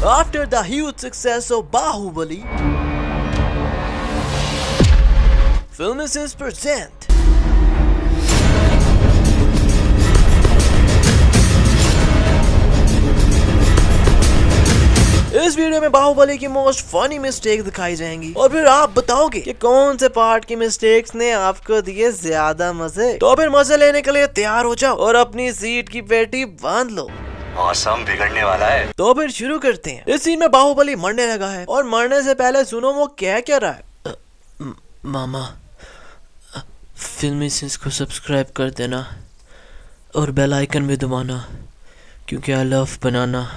After the huge success of Bahubali, Filmicins present इस video में बाहुबली की मोस्ट फनी मिस्टेक दिखाई जाएंगी और फिर आप बताओगे कि कौन से पार्ट की मिस्टेक्स ने आपको दिए ज्यादा मजे। तो फिर मजे लेने के लिए तैयार हो जाओ और अपनी सीट की पेटी बांध लो। मौसम बिगड़ने वाला है। तो फिर शुरू करते हैं। इस सीन में बाहुबली मरने लगा है और मरने से पहले सुनो वो क्या कह रहा है। मामा, फिल्मीसिंस को सब्सक्राइब कर देना और बेल आइकन भी दबाना क्योंकि आई लव बनाना।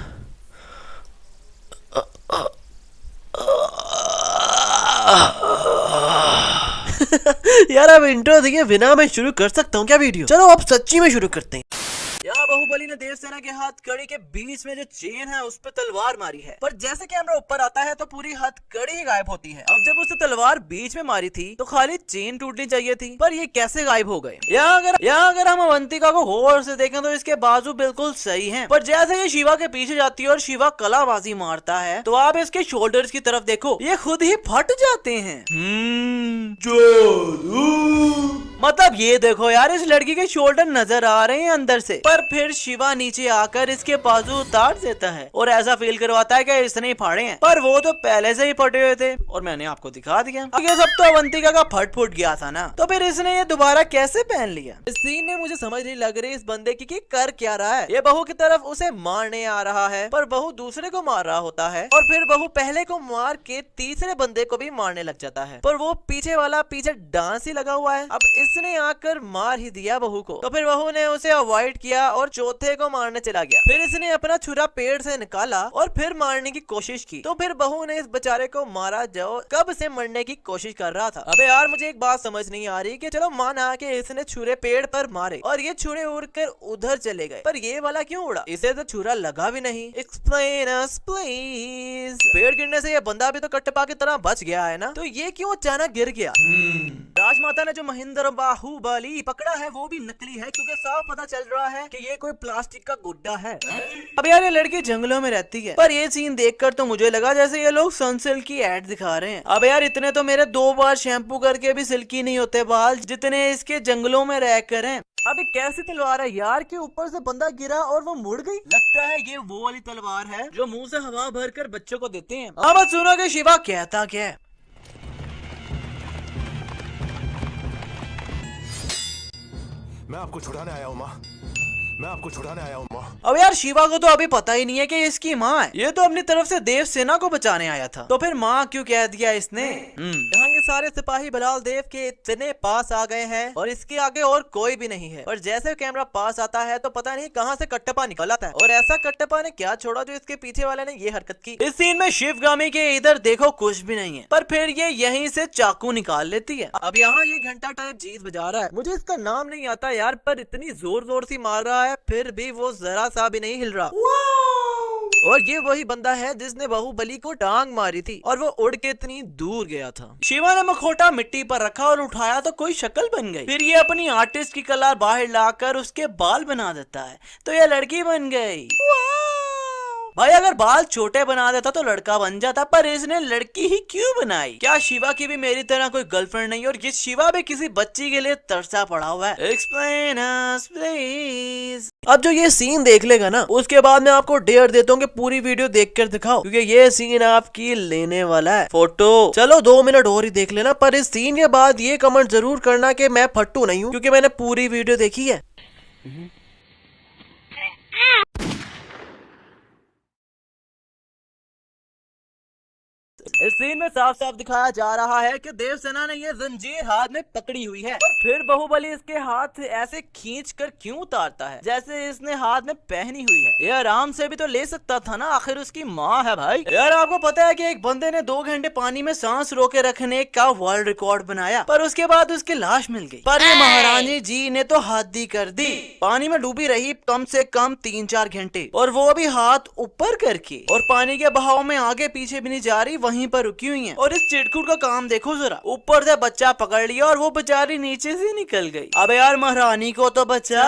यार अब इंट्रो दिए बिना मैं शुरू कर सकता हूँ क्या वीडियो? चलो अब सच्ची में शुरू करते हैं। यहाँ बाहुबली ने देवसेना के हथकड़ी के बीच में जो चेन है उस पर तलवार मारी है, पर जैसे कैमरा ऊपर आता है तो पूरी हथकड़ी ही गायब होती है। अब जब उसने तलवार बीच में मारी थी तो खाली चेन टूटनी चाहिए थी, पर ये कैसे गायब हो गए? यहाँ अगर हम अवंतिका को गौर से देखें तो इसके बाजू बिल्कुल सही हैं, पर जैसे ये शिवा के पीछे जाती है और शिवा कलाबाजी मारता है तो आप इसके शोल्डर्स की तरफ देखो, ये खुद ही फट जाते हैं। मतलब ये देखो यार, इस लड़की के शोल्डर नजर आ रहे हैं अंदर से, पर फिर शिवा नीचे आकर इसके बाजू उतार देता है और ऐसा फील करवाता है कि इसने ही फाड़े हैं, पर वो तो पहले से ही फटे हुए थे और मैंने आपको दिखा दिया। ये सब तो अवंतिका का फट फुट गया था ना, तो फिर इसने ये दोबारा कैसे पहन लिया? इस सीन में मुझे समझ नहीं लग रही इस बंदे की कि कर क्या रहा है। ये बहू की तरफ उसे मारने आ रहा है पर बहू दूसरे को मार रहा होता है और फिर बहू पहले को मार के तीसरे बंदे को भी मारने लग जाता है, पर वो पीछे वाला पीछे डांस ही लगा हुआ है। अब इसने आकर मार ही दिया बहू को, तो फिर बहू ने उसे अवॉइड किया और चौथे को मारने चला गया। फिर इसने अपना छुरा पेड़ से निकाला और फिर मारने की कोशिश की, तो फिर बहू ने इस बेचारे को मारा जो कब से मरने की कोशिश कर रहा था। अबे यार मुझे एक बात समझ नहीं आ रही कि चलो माना कि इसने छुरे पेड़ पर मारे और ये छुरे उड़कर उधर चले गए, पर ये वाला क्यों उड़ा? इसे तो छुरा लगा भी नहीं। Explain us please. पेड़ गिरने से ये बंदा भी तो कटप्पा की तरह बच गया है ना, तो ये क्यों अचानक गिर गया? राजमाता ने जो महेंद्र बाहुबली पकड़ा है वो भी नकली है, क्योंकि साफ पता चल रहा है कि ये कोई प्लास्टिक का गुड्डा है। अब यार ये लड़की जंगलों में रहती है, पर ये सीन देखकर तो मुझे लगा जैसे ये लोग सनसिल्क की एड दिखा रहे हैं। अब यार इतने तो मेरे 2 बार शैम्पू करके भी सिल्की नहीं होते बाल जितने इसके जंगलों में रह कर हैं। अबे कैसी तलवार है यार के ऊपर से बंदा गिरा और वो मुड़ गई? लगता है ये वो वाली तलवार है जो मुंह से हवा भरकर बच्चों को देते हैं। अब सुनो कि शिवा कहता क्या है। मैं आपको छुड़ाने आया हूँ माँ, मैं आपको छुड़ाने आया हूँ माँ। अब यार शिवा को तो अभी पता ही नहीं है कि इसकी माँ है, ये तो अपनी तरफ से देवसेना को बचाने आया था, तो फिर माँ क्यों कह दिया इसने? यहाँ के सारे सिपाही बलाल देव के इतने पास आ गए हैं और इसके आगे और कोई भी नहीं है, और जैसे कैमरा पास आता है तो पता नहीं कहाँ से कटप्पा निकल आता है, और ऐसा कटप्पा ने क्या छोड़ा जो इसके पीछे वाले ने ये हरकत की। इस सीन में शिवगामी के इधर देखो कुछ भी नहीं है, पर फिर ये यहीं से चाकू निकाल लेती है। अब यहाँ ये घंटा टाइप चीज बजा रहा है, मुझे इसका नाम नहीं आता यार, पर इतनी जोर जोर से मार रहा है फिर भी वो जरा सा भी नहीं हिल रहा। और ये वही बंदा है जिसने बाहुबली को टांग मारी थी और वो उड़ के इतनी दूर गया था। शिवा ने मखोटा मिट्टी पर रखा और उठाया तो कोई शक्ल बन गई। फिर ये अपनी आर्टिस्ट की कला बाहर लाकर उसके बाल बना देता है तो ये लड़की बन गई। भाई अगर बाल छोटे बना देता तो लड़का बन जाता, पर इसने लड़की ही क्यों बनाई? क्या शिवा की भी मेरी तरह कोई गर्लफ्रेंड नहीं और ये शिवा भी किसी बच्ची के लिए तरसा पड़ा हुआ है? Explain us please. अब जो ये सीन देख लेगा ना उसके बाद मैं आपको डेयर देता हूँ कि पूरी वीडियो देख कर दिखाओ, क्योंकि ये सीन आपकी लेने वाला है फोटो। चलो 2 मिनट और ही देख लेना, पर इस सीन के बाद ये कमेंट जरूर करना कि मैं फट्टू नहीं हूँ, क्योंकि मैंने पूरी वीडियो देखी है। इस सीन में साफ साफ दिखाया जा रहा है कि देवसेना ने ये जंजीर हाथ में पकड़ी हुई है, और फिर बाहुबली इसके हाथ ऐसे खींच कर क्यों उतारता है जैसे इसने हाथ में पहनी हुई है? ये आराम से भी तो ले सकता था ना, आखिर उसकी माँ है भाई। यार आपको पता है कि एक बंदे ने 2 घंटे पानी में सांस रोके रखने का वर्ल्ड रिकॉर्ड बनाया, पर उसके बाद उसकी लाश मिल गई। पर ये महारानी जी ने तो हद ही कर दी, पानी में डूबी रही कम से कम 3-4 घंटे, और वो भी हाथ ऊपर करके, और पानी के बहाव में आगे पीछे भी नहीं जा रही, वहीं पर रुकी हुई है। और इस चिड़कुट का काम देखो जरा, ऊपर से बच्चा पकड़ लिया और वो बेचारी नीचे से निकल गई। अबे यार महारानी को तो बचा।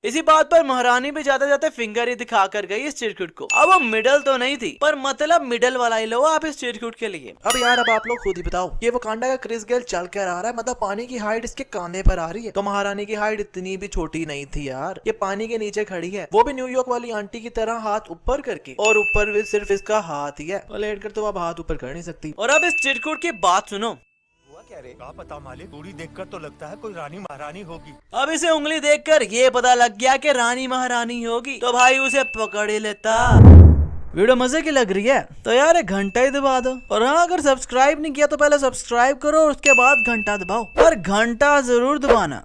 इसी बात पर महारानी भी जाते जाते फिंगर ही दिखा कर गई इस चिरकुट को। अब वो मिडल तो नहीं थी, पर मतलब मिडल वाला ही लो आप इस चिरकुट के लिए। अब यार अब आप लोग खुद ही बताओ, ये वकांडा का क्रिस गेल चल कर आ रहा है, मतलब पानी की हाइट इसके कांधे पर आ रही है। तो महारानी की हाइट इतनी भी छोटी नहीं थी यार, ये पानी के नीचे खड़ी है, वो भी न्यूयॉर्क वाली आंटी की तरह हाथ ऊपर करके, और ऊपर भी सिर्फ इसका हाथ ही है, और लेट कर तो आप हाथ ऊपर कर नहीं सकती। और अब इस चिरकुट की बात सुनो। क्या रे? क्या पता मालिक, दूरी देखकर तो लगता है कोई रानी महारानी होगी। अब इसे उंगली देखकर ये पता लग गया कि रानी महारानी होगी, तो भाई उसे पकड़ ही लेता। वीडियो मजे की लग रही है तो यार एक घंटा ही दबा दो, और हाँ अगर सब्सक्राइब नहीं किया तो पहले सब्सक्राइब करो और उसके बाद घंटा दबाओ, और घंटा जरूर दबाना।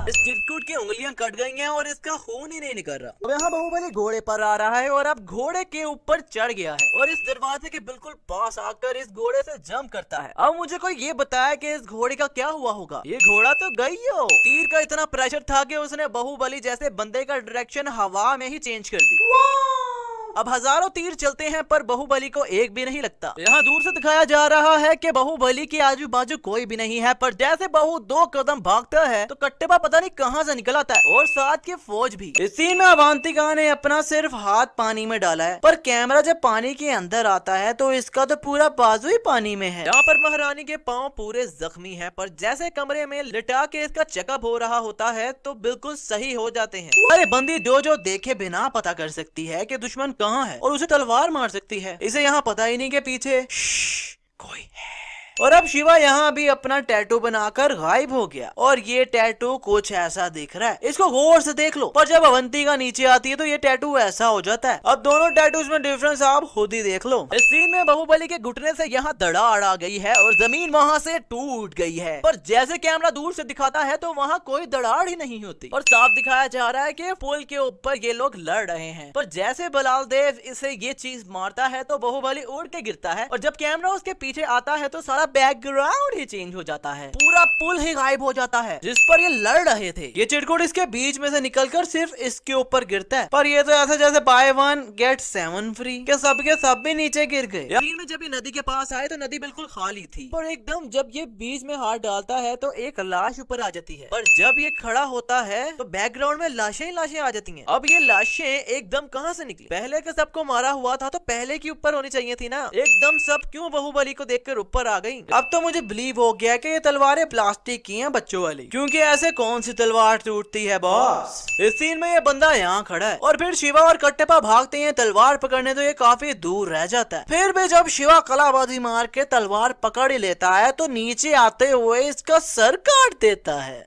इस चिरकुट की उंगलियां कट गई हैं और इसका खून ही नहीं निकल रहा। अब यहाँ बाहुबली घोड़े पर आ रहा है और अब घोड़े के ऊपर चढ़ गया है और इस दरवाजे के बिल्कुल पास आकर इस घोड़े से जंप करता है। अब मुझे कोई ये बताया कि इस घोड़े का क्या हुआ होगा। ये घोड़ा तो गई हो, तीर का इतना प्रेशर था कि उसने बाहुबली जैसे बंदे का डायरेक्शन हवा में ही चेंज कर दी। अब हजारों तीर चलते हैं पर बाहुबली को एक भी नहीं लगता। यहाँ दूर से दिखाया जा रहा है कि बाहुबली के आजू बाजू कोई भी नहीं है, पर जैसे बाहु 2 कदम भागता है तो कट्टेबा पता नहीं कहाँ से निकल आता है, और साथ के फौज भी। इस सीन में अवंतिका ने अपना सिर्फ हाथ पानी में डाला है, पर कैमरा जब पानी के अंदर आता है तो इसका तो पूरा बाजू ही पानी में है। यहाँ पर महारानी के पाँव पूरे जख्मी है, पर जैसे कमरे में लिटा के इसका चेकअप हो रहा होता है तो बिल्कुल सही हो जाते हैं। अरे बंदी जो देखे बिना पता कर सकती है कि दुश्मन कहाँ है और उसे तलवार मार सकती है। इसे यहाँ पता ही नहीं कि पीछे कोई है। और अब शिवा यहाँ भी अपना टैटू बनाकर गायब हो गया, और ये टैटू कुछ ऐसा दिख रहा है, इसको गौर से देख लो। पर जब अवंतिका नीचे आती है तो ये टैटू ऐसा हो जाता है। अब दोनों टैटूज में डिफरेंस आप खुद ही देख लो। इस सीन में बाहुबली के घुटने से यहाँ दरार आ गई है और जमीन वहाँ से टूट गई है, पर जैसे कैमरा दूर से दिखाता है तो वहाँ कोई दरार ही नहीं होती, और साफ दिखाया जा रहा है कि पुल के ऊपर ये लोग लड़ रहे हैं। पर जैसे बलाल देव इसे ये चीज मारता है तो बाहुबली उड़ के गिरता है, और जब कैमरा उसके पीछे आता है तो सारा बैकग्राउंड ही चेंज हो जाता है, पूरा पुल ही गायब हो जाता है जिस पर ये लड़ रहे थे। ये चिरकुट इसके बीच में से निकलकर सिर्फ इसके ऊपर गिरता है, पर ये तो ऐसा जैसे बाय 1 गेट 7 फ्री के सब भी नीचे गिर गए। में जब ये नदी के पास आए तो नदी बिल्कुल खाली थी, पर एकदम जब ये बीच में हाथ डालता है तो एक लाश ऊपर आ जाती है, पर जब ये खड़ा होता है तो बैकग्राउंड में लाशें ही लाशें आ जाती हैं। अब ये लाशें एकदम कहाँ से निकली? पहले के सबको मारा हुआ था तो पहले की ऊपर होनी चाहिए थी ना, एकदम सब क्यों बाहुबली को देखकर ऊपर आ गई? अब तो मुझे बिलीव हो गया कि ये तलवारें प्लास्टिक की हैं बच्चों वाली, क्योंकि ऐसे कौन सी तलवार टूटती है बॉस। इस सीन में ये बंदा यहाँ खड़ा है और फिर शिवा और कट्टेपा भागते हैं तलवार पकड़ने, तो ये काफी दूर रह जाता है। फिर भी जब शिवा कलाबाजी मार के तलवार पकड़ ही लेता है तो नीचे आते हुए इसका सर काट देता है।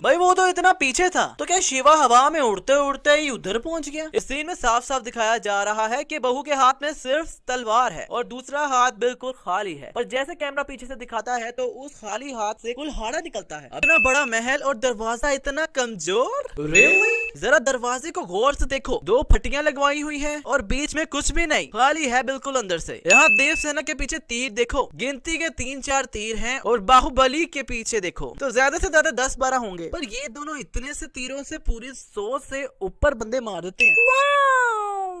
भाई वो तो इतना पीछे था, तो क्या शिवा हवा में उड़ते उड़ते ही उधर पहुंच गया? इस सीन में साफ साफ दिखाया जा रहा है कि बहू के हाथ में सिर्फ तलवार है और दूसरा हाथ बिल्कुल खाली है, पर जैसे कैमरा पीछे से दिखाता है तो उस खाली हाथ से कुल्हाड़ा निकलता है। इतना बड़ा महल और दरवाजा इतना कमजोर। जरा दरवाजे को गौर से देखो, 2 फटियां लगवाई हुई है और बीच में कुछ भी नहीं, खाली है बिल्कुल अंदर से। यहाँ देव सेना के पीछे तीर देखो, गिनती के 3-4 तीर हैं, और बाहुबली के पीछे देखो तो ज्यादा से ज्यादा 10-12 होंगे, पर ये दोनों इतने से तीरों से पूरी 100 से ऊपर बंदे मार देते हैं।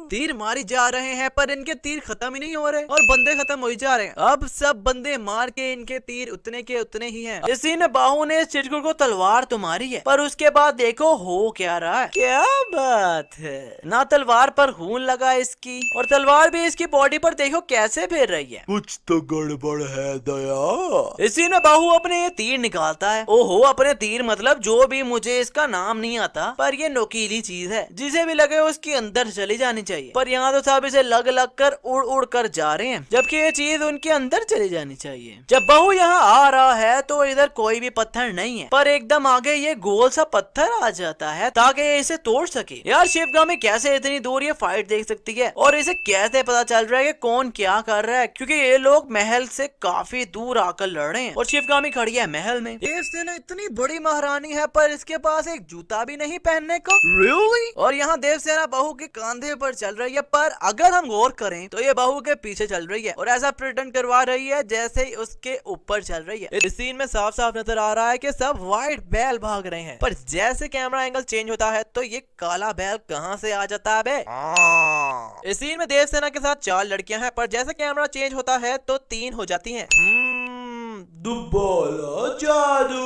तीर मारी जा रहे हैं पर इनके तीर खत्म ही नहीं हो रहे और बंदे खत्म हो ही जा रहे हैं। अब सब बंदे मार के इनके तीर उतने के उतने ही हैं। इसी ने बाहु ने चिरकुट को तलवार तो मारी है, पर उसके बाद देखो हो क्या रहा है। क्या बात है, ना तलवार पर खून लगा इसकी, और तलवार भी इसकी बॉडी पर देखो कैसे फेर रही है। कुछ तो गड़बड़ है दया। इसी ने बाहु अपने ये तीर निकालता है। ओहो, अपने तीर मतलब जो भी, मुझे इसका नाम नहीं आता, पर ये नोकीली चीज है, जिसे भी लगे उसके अंदर चली जानी चाहिए। पर यहाँ तो सब इसे लग लग कर उड़ उड़ कर जा रहे हैं, जबकि ये चीज उनके अंदर चली जानी चाहिए। जब बहू यहाँ आ रहा है तो इधर कोई भी पत्थर नहीं है, पर एकदम आगे ये गोल सा पत्थर आ जाता है ताकि ये इसे तोड़ सके। यार शिवगामी कैसे इतनी दूर ये फाइट देख सकती है, और इसे कैसे पता चल रहा है कि कौन क्या कर रहा है, क्योंकि ये लोग महल से काफी दूर आकर लड़ रहे हैं और शिवगामी खड़ी है महल में। देवसेना इतनी बड़ी महारानी है पर इसके पास एक जूता भी नहीं पहनने को। Really? और यहाँ देवसेना बहू के कंधे पर चल रही है, पर अगर हम गौर करें तो ये बहू के पीछे चल रही है और ऐसा प्रिटेंड करवा रही है जैसे ही उसके ऊपर चल रही है। इस सीन में साफ साफ नजर आ रहा है कि सब व्हाइट बैल भाग रहे हैं, पर जैसे कैमरा एंगल चेंज होता है तो ये काला बैल कहाँ से आ जाता है बे? इस सीन में देवसेना के साथ 4 लड़कियां हैं, पर जैसे कैमरा चेंज होता है तो 3 हो जाती हैं। दुब्बाला जादू।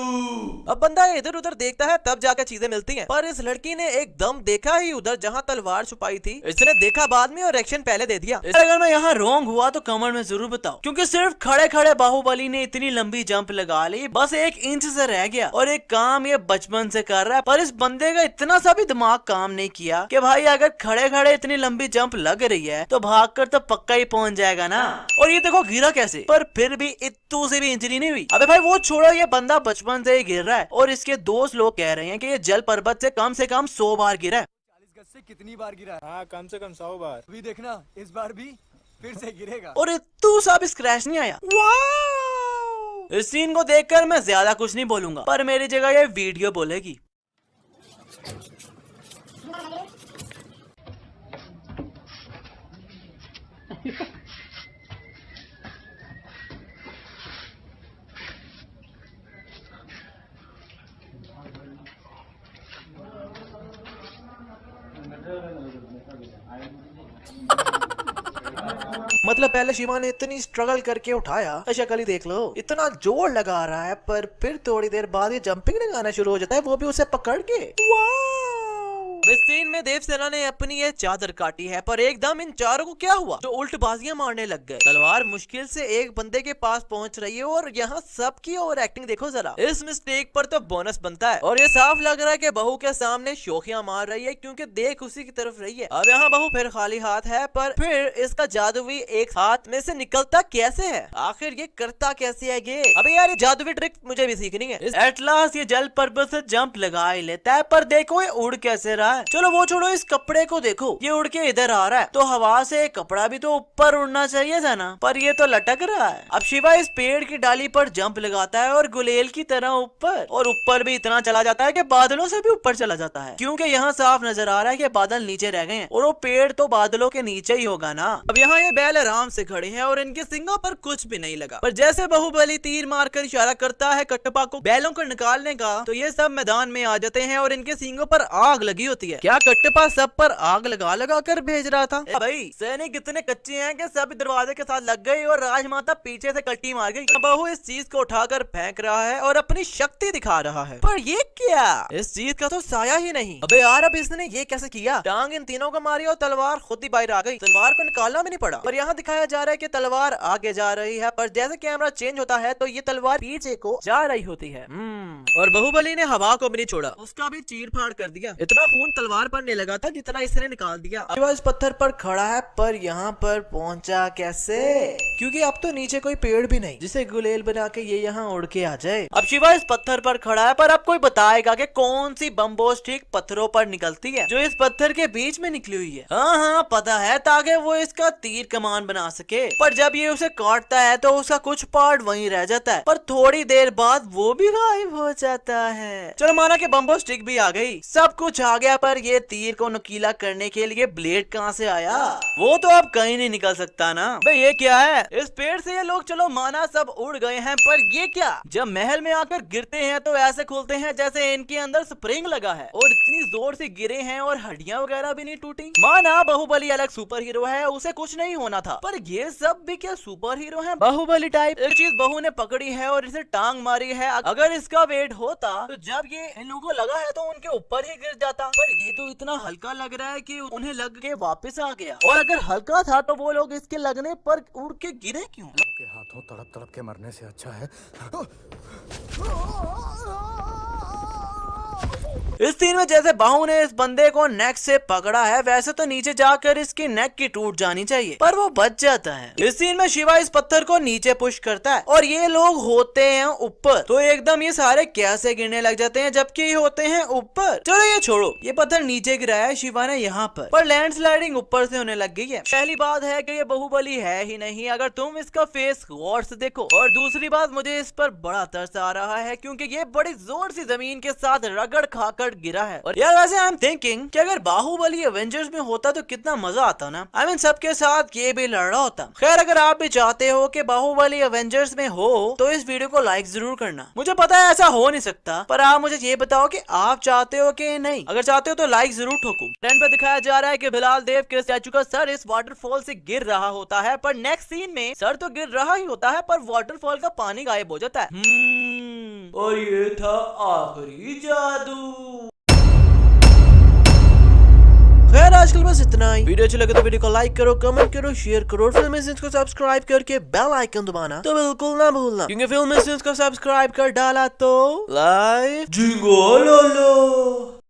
अब बंदा इधर उधर देखता है तब जाकर चीजें मिलती हैं। पर इस लड़की ने एकदम देखा ही उधर जहाँ तलवार छुपाई थी, इसने देखा बाद में और एक्शन पहले दे दिया। अगर मैं यहाँ रॉन्ग हुआ तो कमेंट में जरूर बताओ, क्योंकि सिर्फ खड़े खड़े बाहुबली ने इतनी लंबी जंप लगा ली, बस 1 इंच से रह गया। और एक काम ये बचपन से कर रहा है, पर इस बंदे का इतना सा भी दिमाग काम नहीं किया कि भाई अगर खड़े खड़े इतनी लंबी जंप लग रही है तो भागकर तो पक्का ही पहुंच जाएगा ना। और ये देखो गिरा कैसे, पर फिर भी इतू से भी इंजरी नहीं हुई। अबे भाई वो छोड़ो, ये बंदा बचपन से ही गिर रहा है और इसके दोस्त लोग कह रहे हैं कि ये जल पर्वत से कम 100 बार गिरा है। 40 गज से कितनी बार गिरा है? हाँ, कम से कम 100 बार। अभी देखना इस बार भी फिर से गिरेगा। और इतू सा भी स्क्रैच नहीं आया। वाह! इस सीन को देखकर मैं ज्यादा कुछ नहीं बोलूंगा, पर मेरी जगह ये वीडियो बोलेगी। मतलब पहले शिवा ने इतनी स्ट्रगल करके उठाया, शक्ल ही देख लो, इतना जोर लगा रहा है, पर फिर थोड़ी देर बाद ये जंपिंग लगाना शुरू हो जाता है, वो भी उसे पकड़ के। इस सीन में देवसेना ने अपनी ये चादर काटी है, पर एकदम इन चारों को क्या हुआ जो उल्टबाजियां मारने लग गए। तलवार मुश्किल से एक बंदे के पास पहुंच रही है और यहाँ सबकी ओवर एक्टिंग देखो जरा। इस मिस्टेक पर तो बोनस बनता है। और ये साफ लग रहा है कि बहू के सामने शोखियां मार रही है, क्योंकि देख उसी की तरफ रही है। अब यहाँ बहू फिर खाली हाथ है, पर फिर इसका जादुई एक हाथ में से निकलता कैसे है, आखिर ये करता कैसे है ये? अबे यार ये जादुई ट्रिक मुझे भी सीखनी है। एट लास्ट ये जल पर्वत से जंप लगा ही लेता है, पर देखो ये उड़ कैसे रहा है। चलो वो छोड़ो, इस कपड़े को देखो, ये उड़ के इधर आ रहा है, तो हवा से कपड़ा भी तो ऊपर उड़ना चाहिए था ना, पर ये तो लटक रहा है। अब शिवा इस पेड़ की डाली पर जंप लगाता है और गुलेल की तरह ऊपर, और ऊपर भी इतना चला जाता है कि बादलों से भी ऊपर चला जाता है, क्योंकि यहाँ साफ नजर आ रहा है कि बादल नीचे रह गए हैं और वो पेड़ तो बादलों के नीचे ही होगा ना। अब यहाँ ये बैल आराम से खड़े हैं और इनके सिंगों पर कुछ भी नहीं लगा, पर जैसे बाहुबली तीर मारकर इशारा करता है कटप्पा को बैलों को निकालने का, तो ये सब मैदान में आ जाते हैं और इनके सिंगों पर आग लगी होती है। क्या कटप्पा सब पर आग लगा कर भेज रहा था? भाई सैनिक इतने कच्चे हैं कि सब दरवाजे के साथ लग गई और राजमाता पीछे से कट्टी मार गई। बहू इस चीज को उठाकर फेंक रहा है और अपनी शक्ति दिखा रहा है, पर ये क्या, इस चीज का तो साया ही नहीं। अबे यार अब इसने ये कैसे किया? टांग इन तीनों को मारी और तलवार खुद ही बाहर आ गई, तलवार को निकालना भी नहीं पड़ा। पर यहाँ दिखाया जा रहा है कि तलवार आगे जा रही है, पर जैसे कैमरा चेंज होता है तो ये तलवार पीछे को जा रही होती है। और बाहुबली ने हवा को भी नहीं छोड़ा, उसका भी चीर फाड़ कर दिया। इतना खून तलवार पर नहीं लगा था जितना इसने निकाल दिया। अब इस पत्थर पर खड़ा है, पर यहाँ पर पहुंचा कैसे? क्योंकि अब तो नीचे कोई पेड़ भी नहीं जिसे गुलेल बना के ये यहाँ उड़ के आ जाए। अब शिवा इस पत्थर पर खड़ा है, पर अब कोई बताएगा कि कौन सी बम्बो स्टिक पत्थरों पर निकलती है जो इस पत्थर के बीच में निकली हुई है। हाँ पता है, ताकि वो इसका तीर कमान बना सके। पर जब ये उसे काटता है तो उसका कुछ पार्ट वहीं रह जाता है, पर थोड़ी देर बाद वो भी गायब हो जाता है। चलो माना कि बम्बो स्टिक भी आ गई, सब कुछ आ गया, पर ये तीर को नुकीला करने के लिए ब्लेड कहाँ से आया? वो तो अब कहीं नहीं निकल सकता ना। भाई ये क्या है? इस पेड़ से ये लोग चलो माना सब उड़ गए हैं, पर ये क्या? जब महल में आकर गिरते हैं तो ऐसे खुलते हैं जैसे इनके अंदर स्प्रिंग लगा है, और इतनी जोर से गिरे हैं और हड्डियां वगैरह भी नहीं टूटी। माना बाहुबली अलग सुपर हीरो है, उसे कुछ नहीं होना था, पर ये सब भी क्या सुपर हीरो है बाहुबली टाइप? एक चीज बहू ने पकड़ी है और इसे टांग मारी है, अगर इसका वेट होता तो जब ये इन लोगों को लगा है तो उनके ऊपर ही गिर जाता, पर ये तो इतना हल्का लग रहा है कि उन्हें लग के वापस आ गया। और अगर हल्का था तो वो लोग इसके लगने पर उड़ के गिरे क्यों? के हाथों तड़प तड़प के मरने से अच्छा है। इस सीन में जैसे बाहू ने इस बंदे को नेक से पकड़ा है, वैसे तो नीचे जाकर इसकी नेक की टूट जानी चाहिए, पर वो बच जाता है। इस सीन में शिवा इस पत्थर को नीचे पुश करता है और ये लोग होते हैं ऊपर, तो एकदम ये सारे कैसे गिरने लग जाते हैं जबकि ये होते हैं ऊपर। चलो ये छोड़ो, ये पत्थर नीचे गिराया है शिवा ने यहाँ पर लैंडस्लाइडिंग ऊपर से होने लग गई है। पहली बात है कि ये बाहुबली है ही नहीं, अगर तुम इसका फेस गौर से देखो। और दूसरी बात, मुझे इस पर बड़ा तरस आ रहा है क्योंकि ये बड़ी जोर से जमीन के साथ रगड़ खाकर पड़ गिरा है। और यार वैसे आई एम थिंकिंग कि अगर बाहुबली एवेंजर्स में होता तो कितना मजा आता ना। आई मीन सबके साथ ये भी लड़ रहा होता। खैर अगर आप भी चाहते हो कि बाहुबली एवेंजर्स में हो तो इस वीडियो को लाइक जरूर करना। मुझे पता है ऐसा हो नहीं सकता, पर आप मुझे ये बताओ कि आप चाहते हो कि नहीं। अगर चाहते हो तो लाइक जरूर ठोको। ट्रेंड पे दिखाया जा रहा है कि बिलाल देव के स्टैचू का सर इस वाटरफॉल से गिर रहा होता है, पर नेक्स्ट सीन में सर तो गिर रहा ही होता है पर वाटरफॉल का पानी गायब हो जाता है। और ये था आखिरी जादू। खैर आजकल बस इतना ही। वीडियो अच्छी लगे तो वीडियो को लाइक करो, कमेंट करो, शेयर करो, फिल्म इंस्टेंस को सब्सक्राइब करके बेल आइकन दबाना तो बिल्कुल ना भूलना, क्योंकि फिल्म इंस्टेंस को सब्सक्राइब कर डाला तो लाइफ जिंगो लो लो।